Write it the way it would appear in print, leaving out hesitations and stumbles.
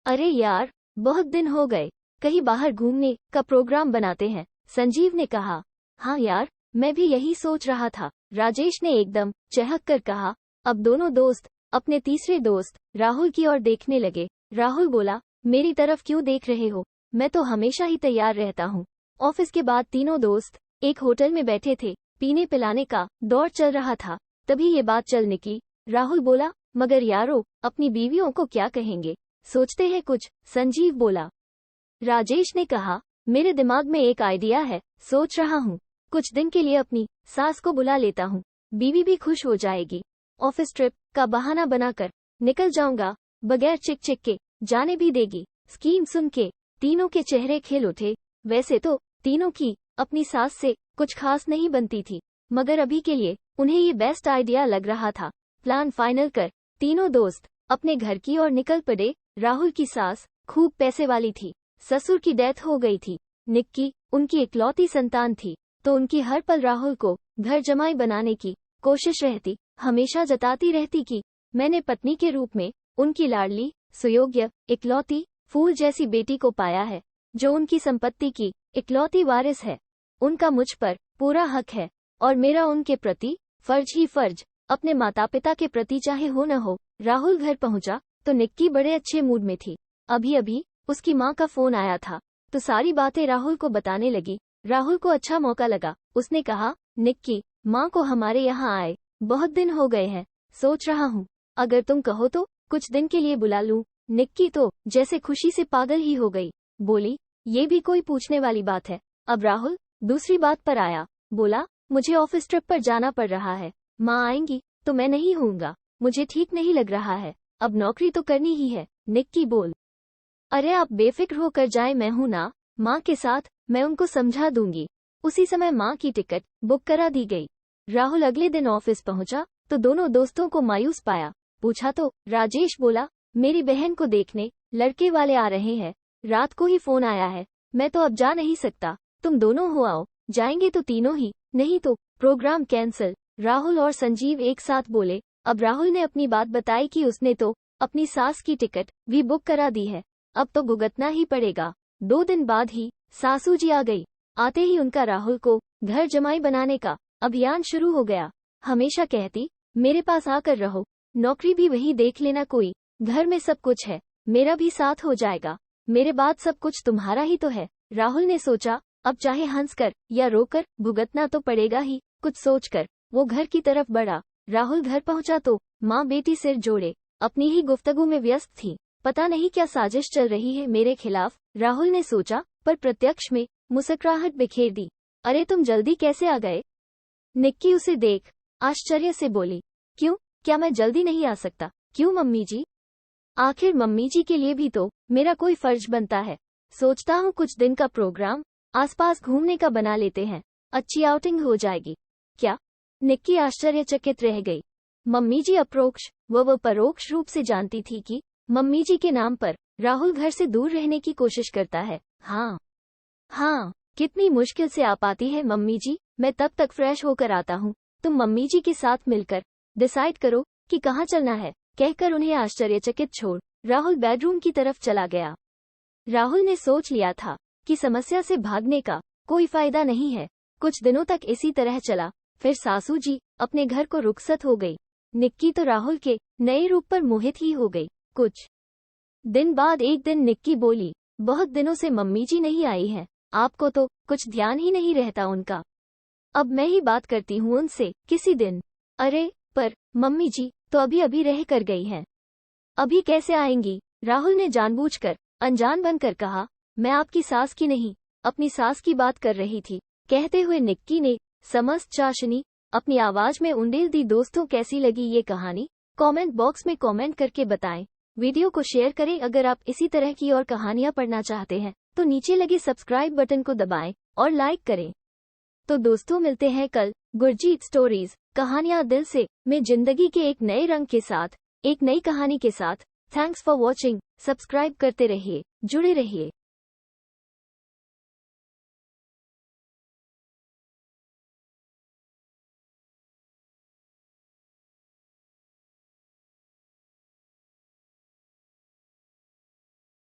अरे यार, बहुत दिन हो गए, कहीं बाहर घूमने का प्रोग्राम बनाते हैं, संजीव ने कहा। हाँ यार, मैं भी यही सोच रहा था, राजेश ने एकदम चहक कर कहा। अब दोनों दोस्त अपने तीसरे दोस्त राहुल की ओर देखने लगे। राहुल बोला, मेरी तरफ क्यों देख रहे हो, मैं तो हमेशा ही तैयार रहता हूँ। ऑफिस के बाद तीनों दोस्त एक होटल में बैठे थे, पीने पिलाने का दौर चल रहा था, तभी ये बात चल निकली। राहुल बोला, मगर यारो, अपनी बीवियों को क्या कहेंगे, सोचते हैं कुछ, संजीव बोला। राजेश ने कहा, मेरे दिमाग में एक आइडिया है, सोच रहा हूँ कुछ दिन के लिए अपनी सास को बुला लेता हूँ, बीवी भी खुश हो जाएगी। ऑफिस ट्रिप का बहाना बनाकर निकल जाऊंगा, बगैर चिक चिक के जाने भी देगी। स्कीम सुन के तीनों के चेहरे खिल उठे। वैसे तो तीनों की अपनी सास से कुछ खास नहीं बनती थी, मगर अभी के लिए उन्हें ये बेस्ट आइडिया लग रहा था। प्लान फाइनल कर तीनों दोस्त अपने घर की ओर निकल पड़े। राहुल की सास खूब पैसे वाली थी, ससुर की डेथ हो गई थी। निक्की उनकी इकलौती संतान थी, तो उनकी हर पल राहुल को घर जमाई बनाने की कोशिश रहती, हमेशा जताती रहती कि मैंने पत्नी के रूप में उनकी लाडली, सुयोग्य, इकलौती, फूल जैसी बेटी को पाया है, जो उनकी संपत्ति की इकलौती वारिस है। उनका मुझ पर पूरा हक है, और मेरा उनके प्रति फर्ज ही फर्ज, अपने माता पिता के प्रति चाहे हो न हो। राहुल घर पहुंचा तो निक्की बड़े अच्छे मूड में थी। अभी अभी उसकी माँ का फोन आया था, तो सारी बातें राहुल को बताने लगी। राहुल को अच्छा मौका लगा, उसने कहा, निक्की, माँ को हमारे यहाँ आए बहुत दिन हो गए हैं, सोच रहा हूँ अगर तुम कहो तो कुछ दिन के लिए बुला लूं। निक्की तो जैसे खुशी से पागल ही हो गई, बोली, ये भी कोई पूछने वाली बात है। अब राहुल दूसरी बात पर आया, बोला, मुझे ऑफिस ट्रिप पर जाना पड़ रहा है, माँ आएंगी तो मैं नहीं होऊंगा, मुझे ठीक नहीं लग रहा है, अब नौकरी तो करनी ही है। निक्की बोल, अरे आप बेफिक्र होकर जाए, मैं हूं ना, माँ के साथ, मैं उनको समझा दूंगी। उसी समय माँ की टिकट बुक करा दी गई। राहुल अगले दिन ऑफिस पहुंचा तो दोनों दोस्तों को मायूस पाया। पूछा तो राजेश बोला, मेरी बहन को देखने लड़के वाले आ रहे हैं, रात को ही फोन आया है, मैं तो अब जा नहीं सकता, तुम दोनों हो आओ, जाएंगे तो तीनों ही, नहीं तो प्रोग्राम कैंसिल। राहुल और संजीव एक साथ बोले। अब राहुल ने अपनी बात बताई कि उसने तो अपनी सास की टिकट भी बुक करा दी है, अब तो भुगतना ही पड़ेगा। 2 दिन बाद ही सासू जी आ गई। आते ही उनका राहुल को घर जमाई बनाने का अभियान शुरू हो गया। हमेशा कहती, मेरे पास आकर रहो, नौकरी भी वही देख लेना कोई, घर में सब कुछ है, मेरा भी साथ हो जाएगा, मेरे बाद सब कुछ तुम्हारा ही तो है। राहुल ने सोचा, अब चाहे हंसकर या रोकर भुगतना तो पड़ेगा ही। कुछ सोचकर वो घर की तरफ बढ़ा। राहुल घर पहुंचा तो माँ बेटी सिर जोड़े अपनी ही गुफ्तगू में व्यस्त थी। पता नहीं क्या साजिश चल रही है मेरे खिलाफ, राहुल ने सोचा, पर प्रत्यक्ष में मुस्कुराहट बिखेर दी। अरे तुम जल्दी कैसे आ गए? निक्की उसे देख आश्चर्य से बोली, क्यों, क्या मैं जल्दी नहीं आ सकता? क्यों मम्मी जी? आखिर मम्मी जी के लिए भी तो मेरा कोई फर्ज बनता है। सोचता हूँ कुछ दिन का प्रोग्राम आसपास घूमने का बना लेते हैं, अच्छी आउटिंग हो जाएगी। क्या? निक्की आश्चर्यचकित रह गई। मम्मी जी अप्रोक्ष व परोक्ष रूप से जानती थी कि मम्मी जी के नाम पर राहुल घर से दूर रहने की कोशिश करता है। हाँ, कितनी मुश्किल से आ पाती है मम्मी जी, मैं तब तक फ्रेश होकर आता हूँ, तुम मम्मी जी के साथ मिलकर डिसाइड करो कि कहाँ चलना है। कहकर उन्हें आश्चर्यचकित छोड़ राहुल बेडरूम की तरफ चला गया। राहुल ने सोच लिया था कि समस्या से भागने का कोई फायदा नहीं है। कुछ दिनों तक इसी तरह चला, फिर सासू जी अपने घर को रुखसत हो गई। निक्की तो राहुल के नए रूप पर मोहित ही हो गई। कुछ दिन बाद एक दिन निक्की बोली, बहुत दिनों से मम्मी जी नहीं आई हैं, आपको तो कुछ ध्यान ही नहीं रहता उनका, अब मैं ही बात करती हूँ उनसे किसी दिन। अरे पर मम्मी जी तो अभी अभी रह कर गई हैं, अभी कैसे आएंगी? राहुल ने जानबूझकर अनजान बनकर कहा, मैं आपकी सास की नहीं, अपनी सास की बात कर रही थी। कहते हुए निक्की ने समस्त चाशनी अपनी आवाज में उंडेल दी। दोस्तों, कैसी लगी ये कहानी? कमेंट बॉक्स में कमेंट करके बताएं। वीडियो को शेयर करें। अगर आप इसी तरह की और कहानियां पढ़ना चाहते हैं तो नीचे लगे सब्सक्राइब बटन को दबाएं और लाइक करें। तो दोस्तों, मिलते हैं कल गुरजीत स्टोरीज कहानियां दिल से में जिंदगी के एक नए रंग के साथ, एक नई कहानी के साथ। Thanks for watching. सब्सक्राइब करते रहिए, जुड़े रहिए।